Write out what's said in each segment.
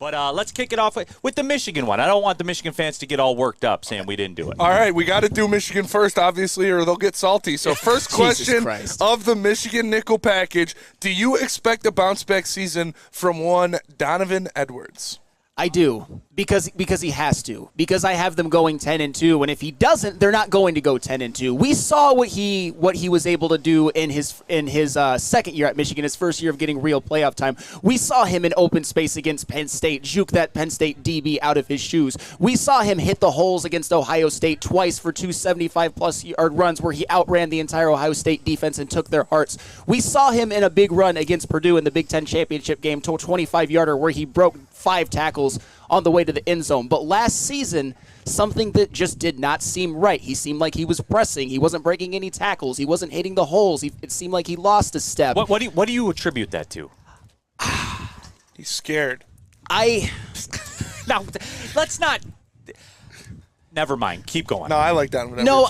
But let's kick it off with the Michigan one. I don't want the Michigan fans to get all worked up saying we didn't do it. All right, we got to do Michigan first, obviously, or they'll get salty. So first question of the Michigan nickel package, do you expect a bounce-back season from one Donovan Edwards? I do, because he has to. Because I have them going 10-2, and if he doesn't, they're not going to go 10-2. We saw what he was able to do in his second year at Michigan, his first year of getting real playoff time. We saw him in open space against Penn State, juke that Penn State DB out of his shoes. We saw him hit the holes against Ohio State twice for 275-plus yard runs where he outran the entire Ohio State defense and took their hearts. We saw him in a big run against Purdue in the Big Ten championship game to a 25-yarder where he broke 5 tackles on the way to the end zone. But last season, something that just did not seem right. He seemed like he was pressing. He wasn't breaking any tackles. He wasn't hitting the holes. It seemed like he lost a step. What do you attribute that to? He's scared. Now, let's not. Never mind. Keep going. No, I like that. No,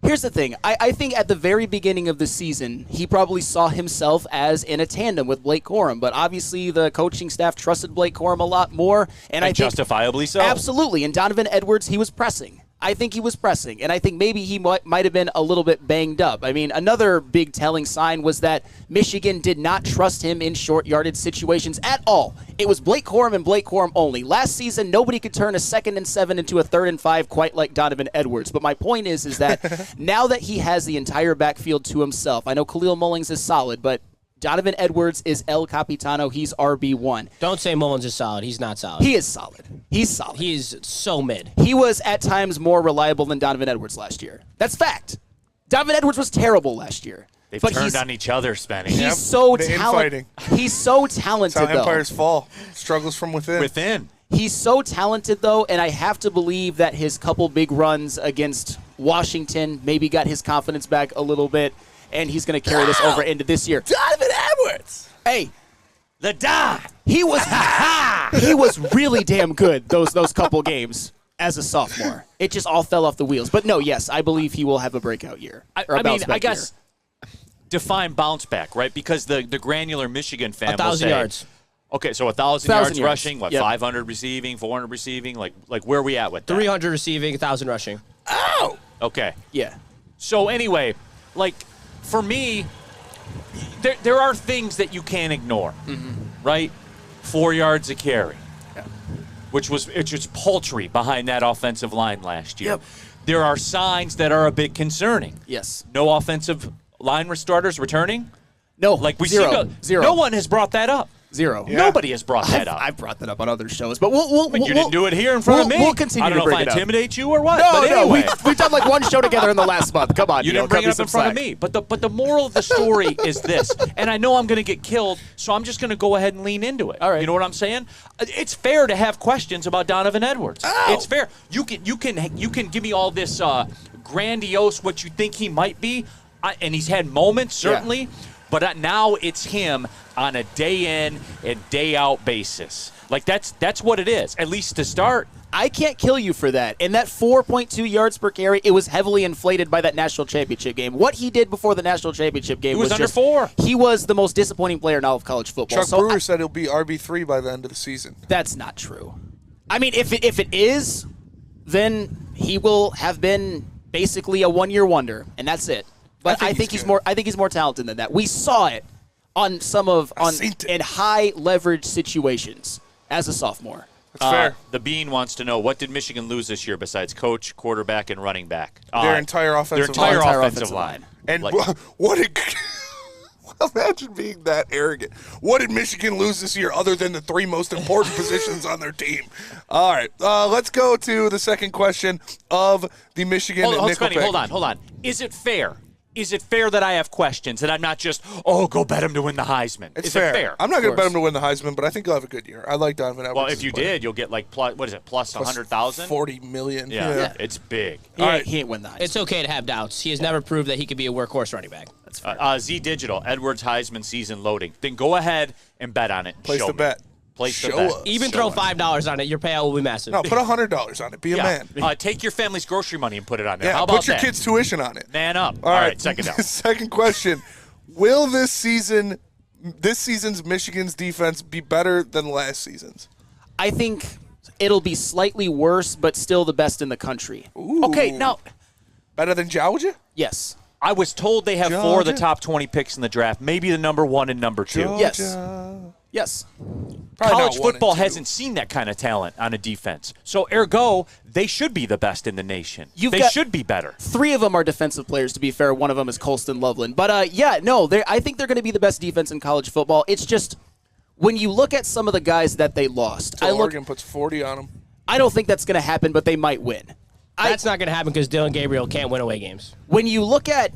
Here's the thing. I think at the very beginning of the season, he probably saw himself as in a tandem with Blake Corum. But obviously, the coaching staff trusted Blake Corum a lot more. And I think justifiably so. Absolutely. And Donovan Edwards, he was pressing. I think he was pressing, and I think maybe he might have been a little bit banged up. I mean, another big telling sign was that Michigan did not trust him in short yardage situations at all. It was Blake Corum and Blake Corum only. Last season, nobody could turn a 2nd and 7 into a 3rd and 5 quite like Donovan Edwards. But my point is that now that he has the entire backfield to himself, I know Khalil Mullings is solid, but Donovan Edwards is El Capitano. He's RB1. Don't say Mullins is solid. He's not solid. He is solid. He's solid. He's so mid. He was at times more reliable than Donovan Edwards last year. That's fact. Donovan Edwards was terrible last year. They've turned on each other, Spenny. He's so talented. He's so talented, That's how empires fall. Struggles from within. He's so talented, though, and I have to believe that his couple big runs against Washington maybe got his confidence back a little bit. And he's going to carry this over into this year. Donovan Edwards. Hey, the Don. He was really damn good those couple games as a sophomore. It just all fell off the wheels. But no, yes, I believe he will have a breakout year. I guess define bounce back, right? Because the granular Michigan fan 1,000 yards. Okay, so 1,000 yards rushing, what, 500 receiving, 400 receiving? Like where are we at with that? 300 receiving, 1,000 rushing. Oh! Okay. Yeah. So anyway, for me, there are things that you can't ignore, right? 4 yards a carry, which was paltry behind that offensive line last year. Yep. There are signs that are a bit concerning. Yes. No offensive line starters returning? No, Zero. No one has brought that up. Zero. Yeah. Nobody has brought that up. I've brought that up on other shows, but you didn't do it here in front of me. We'll continue I don't to know bring if I it up. intimidate you or what. No, but anyway. we've done like one show together in the last month. Come on, you didn't bring it up in front of me. But the moral of the story is this, and I know I'm going to get killed, so I'm just going to go ahead and lean into it. All right. You know what I'm saying? It's fair to have questions about Donovan Edwards. Oh. It's fair. You can give me all this grandiose what you think he might be, and he's had moments certainly. Yeah. But now it's him on a day in and day out basis. That's what it is, at least to start. I can't kill you for that. And that 4.2 yards per carry, it was heavily inflated by that national championship game. What he did before the national championship game was under 4. He was the most disappointing player in all of college football. Chuck Brewer said he'll be RB3 by the end of the season. That's not true. I mean, if it is, then he will have been basically a one-year wonder, and that's it. But I think he's more talented than that. We saw it on in high leverage situations as a sophomore. That's fair. The Bean wants to know, what did Michigan lose this year besides coach, quarterback, and running back? Their entire offensive line. And what did imagine being that arrogant. What did Michigan lose this year other than the 3 most important positions on their team? All right, let's go to the second question of the Michigan nickel package. Hold on. Is it fair? Is it fair that I have questions and I'm not just, go bet him to win the Heisman? It's fair. I'm not going to bet him to win the Heisman, but I think he'll have a good year. I like Donovan Edwards. Well, if you did, you'll get plus 100,000? $40 million. Yeah. It's big. He ain't win the Heisman. It's okay to have doubts. He has never proved that he could be a workhorse running back. That's fair. Z Digital, Edwards Heisman season loading. Then go ahead and bet on it. Place the bet. Place the bet. Even throw $5 on it, your payout will be massive. No, put $100 on it. Be a man. Take your family's grocery money and put it on there. Yeah, How about put your kids' tuition on it. Man up. All right, check it out. Second question. Will this season's Michigan's defense be better than last season's? I think it'll be slightly worse, but still the best in the country. Ooh. Okay, now Better than Georgia? Yes. I was told they have 4 of the Georgia? top 20 picks in the draft, maybe the number 1 and number 2. Georgia. Yes. Yes. Probably College not 1 and football 2. hasn't seen that kind of talent on a defense. So, ergo, they should be the best in the nation. You've They got- should be better. 3 of them are defensive players, to be fair. One of them is Colston Loveland. But, I think they're going to be the best defense in college football. It's just when you look at some of the guys that they lost, So Oregon puts 40 on them. I don't think that's going to happen, but they might win. That's not going to happen because Dylan Gabriel can't win away games. When you look at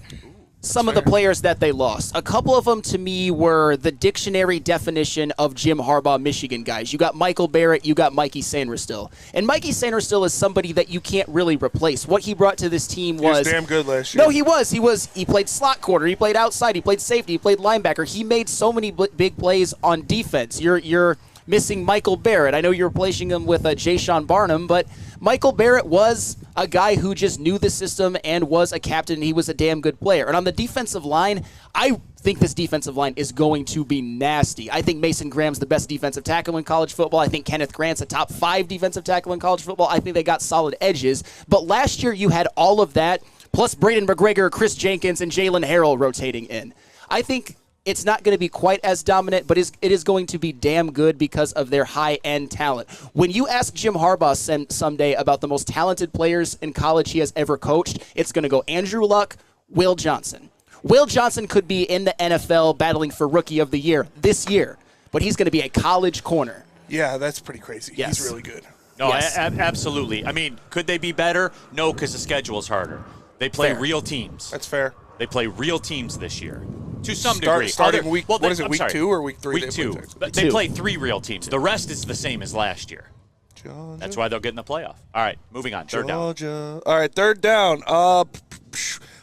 some of the players that they lost, a couple of them to me were the dictionary definition of Jim Harbaugh Michigan guys. You got Michael Barrett, you got Mikey Sanderstill. And Mikey Sanderstill is somebody that you can't really replace. What he brought to this team He was was damn good last year. No, he was. He played slot corner, he played outside, he played safety, he played linebacker. He made so many big plays on defense. You're missing Michael Barrett. I know you're replacing him with Jay-Sean Barnum, but Michael Barrett was a guy who just knew the system and was a captain, and he was a damn good player. And on the defensive line, I think this defensive line is going to be nasty. I think Mason Graham's the best defensive tackle in college football. I think Kenneth Grant's a top 5 defensive tackle in college football. I think they got solid edges. But last year you had all of that, plus Braden McGregor, Chris Jenkins, and Jalen Harrell rotating in. I think it's not going to be quite as dominant, but it is going to be damn good because of their high-end talent. When you ask Jim Harbaugh someday about the most talented players in college he has ever coached, it's going to go Andrew Luck, Will Johnson. Will Johnson could be in the NFL battling for Rookie of the Year this year, but he's going to be a college corner. Yeah, that's pretty crazy. Yes. He's really good. No, Yes. absolutely. I mean, could they be better? No, because the schedule is harder. They play Fair. real teams. That's fair. They play real teams this year, to some degree. Starting week, well, what is it, I'm week sorry. 2 or week 3? Week they play 2. Texas? But they 2. play 3 real teams. The rest is the same as last year. Georgia. That's why they'll get in the playoff. All right, moving on. Third down. Georgia. All right, third down.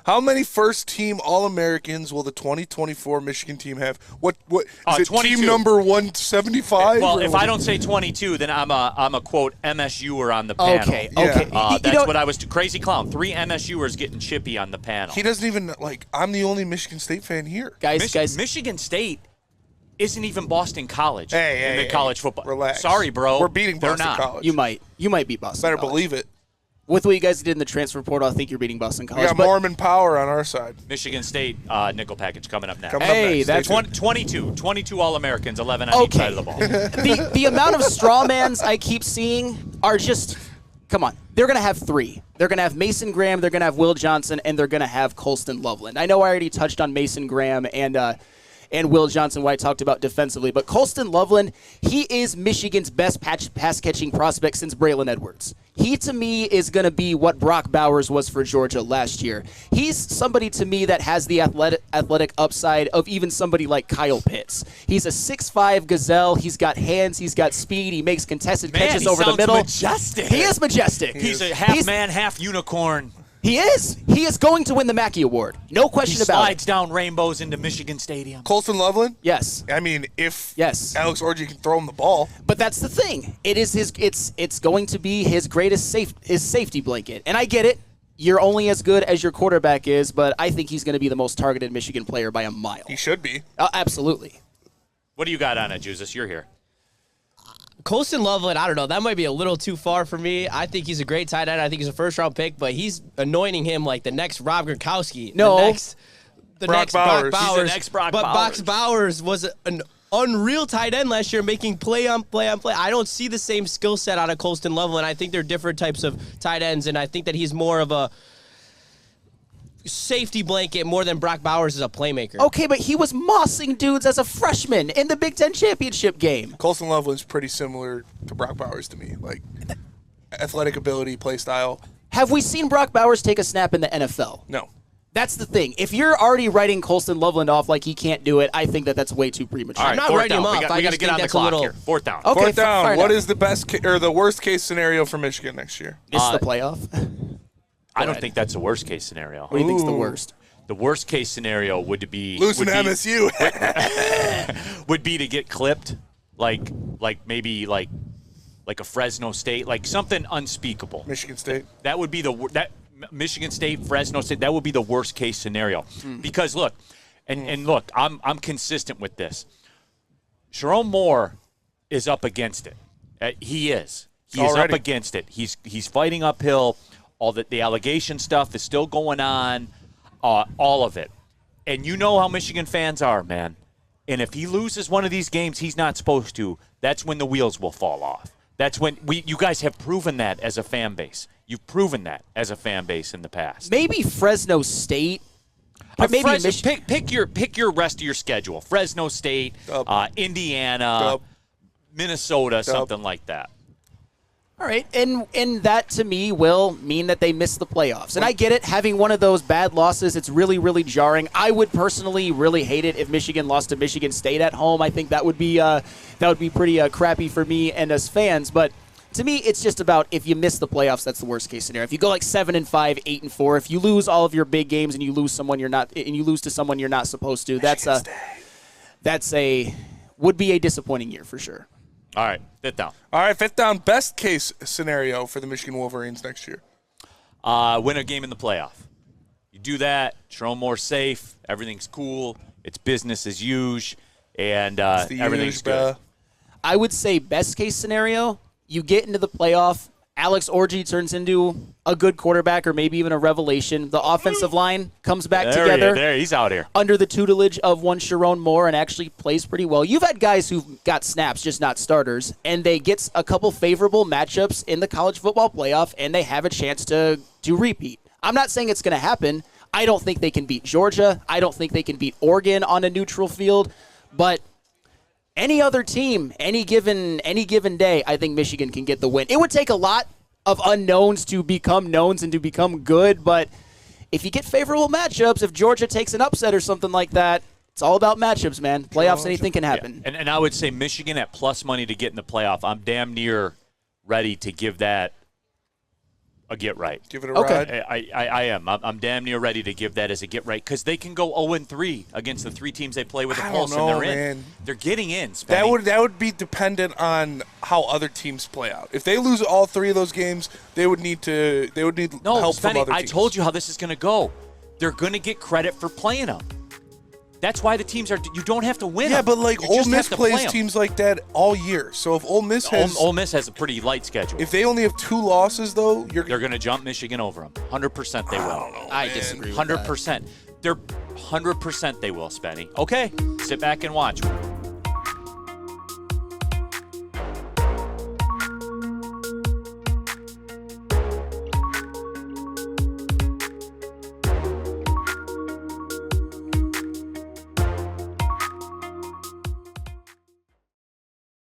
How many first-team All-Americans will the 2024 Michigan team have? What is it? 22. Team number 175? Well, or if what? I don't say 22, then I'm a quote MSUer on the panel. Okay, Yeah. okay. That's what I was. Crazy clown. 3 MSUers getting chippy on the panel. He doesn't even I'm the only Michigan State fan here. Guys, Michigan State isn't even Boston College Hey, in the college football. Relax. Sorry, bro. We're beating They're Boston not. College. you might beat Boston better College. believe it. With what you guys did in the transfer portal, I think you're beating Boston We College. got but Mormon power on our side. Michigan State nickel package coming up next. Coming up Hey, next. that's Stay tuned. 22 All-Americans, 11 on each side of the ball. the amount of straw mans I keep seeing are just, come on. They're going to have 3. They're going to have Mason Graham, they're going to have Will Johnson, and they're going to have Colston Loveland. I know I already touched on Mason Graham and Will Johnson when I talked about defensively, but Colston Loveland, he is Michigan's best pass-catching prospect since Braylon Edwards. He, to me, is going to be what Brock Bowers was for Georgia last year. He's somebody, to me, that has the athletic upside of even somebody like Kyle Pitts. He's a 6'5" gazelle. He's got hands. He's got speed. He makes contested catches over the middle. Majestic. He is majestic. He's a half man, half unicorn. He is. He is going to win the Mackey Award. No He question about slides it. down rainbows into Michigan Stadium. Colston Loveland? Yes. I mean, if Yes. Alex Orji can throw him the ball. But that's the thing. It is his. It's going to be his greatest his safety blanket. And I get it. You're only as good as your quarterback is, but I think he's going to be the most targeted Michigan player by a mile. He should be. Absolutely. What do you got on it, Jesus? You're here. Colston Loveland, I don't know. That might be a little too far for me. I think he's a great tight end. I think he's a first-round pick, but he's anointing him like the next Rob Gronkowski. No. The Brock next Bowers. Brock Bowers. He's the next Brock but Bowers. Bowers was an unreal tight end last year, making play on play on play. I don't see the same skill set out of Colston Loveland. I think they're different types of tight ends, and I think that he's more of a safety blanket more than Brock Bowers is a playmaker. Okay, but he was mossing dudes as a freshman in the Big Ten championship game. Colston Loveland's pretty similar to Brock Bowers to me. Like, athletic ability, play style. Have we seen Brock Bowers take a snap in the NFL? No. That's the thing. If you're already writing Colston Loveland off like he can't do it, I think that's way too premature. All I'm right, not fourth writing him down. off. We I got to just get think on the that's a clock little- here. Fourth down. Okay, Fourth down. fair What enough. is the best or the worst case scenario for Michigan next year? Miss the playoff? I don't ahead. think that's the worst case scenario. What do you think's the worst? The worst case scenario would be Losing would to be, MSU. would be to get clipped, like maybe like a Fresno State, like something unspeakable. Michigan State. That would be Michigan State, Fresno State. That would be the worst case scenario. Because look, and look, I'm consistent with this. Jerome Moore is up against it, He is. He is up against it. He's fighting uphill. All the allegation stuff is still going on. All of it. And you know how Michigan fans are, man. And if he loses one of these games he's not supposed to, that's when the wheels will fall off. That's when you guys have proven that as a fan base. You've proven that as a fan base in the past. Maybe Fresno State. Maybe pick your rest of your schedule. Fresno State, Indiana, Minnesota, something like that. All right, and that to me will mean that they miss the playoffs. And I get it, having one of those bad losses, it's really, really jarring. I would personally really hate it if Michigan lost to Michigan State at home. I think that would be pretty crappy for me and us fans. But to me, it's just about if you miss the playoffs, that's the worst case scenario. If you go like 7-5, 8-4, if you lose all of your big games and you lose to someone you're not supposed to, would be a disappointing year for sure. All right, fifth down. All right, fifth down. Best case scenario for the Michigan Wolverines next year. Win a game in the playoff. You do that, Jerome Moore's safe, everything's cool, it's business as usual, and everything's good. I would say best case scenario, you get into the playoff, Alex Orji turns into a good quarterback or maybe even a revelation. The offensive line comes back together. He's out here. Under the tutelage of one Sharon Moore and actually plays pretty well. You've had guys who've got snaps, just not starters, and they get a couple favorable matchups in the college football playoff, and they have a chance to repeat. I'm not saying it's going to happen. I don't think they can beat Georgia. I don't think they can beat Oregon on a neutral field. But any other team, any given day, I think Michigan can get the win. It would take a lot of unknowns to become knowns and to become good, but if you get favorable matchups, if Georgia takes an upset or something like that, it's all about matchups, man. Playoffs, anything can happen. Yeah. And I would say Michigan at plus money to get in the playoff, I'm damn near ready to give that a get right. Give it a ride. I am. I'm damn near ready to give that as a get right because they can go 0-3 against the three teams they play with at Pulse, and they're in. They're getting in. Spenny. That would be dependent on how other teams play out. If they lose all three of those games, they would need help from other teams. I told you how this is going to go. They're going to get credit for playing them. That's why the teams are. You don't have to win. Yeah, them. but like You Ole just Miss have to play plays 'em. teams like that all year. So if Ole Miss has a pretty light schedule. If they only have 2 losses, though, they're going to jump Michigan over them. 100% they will. I disagree with 100%. They're 100% they will, Spenny. Okay, sit back and watch.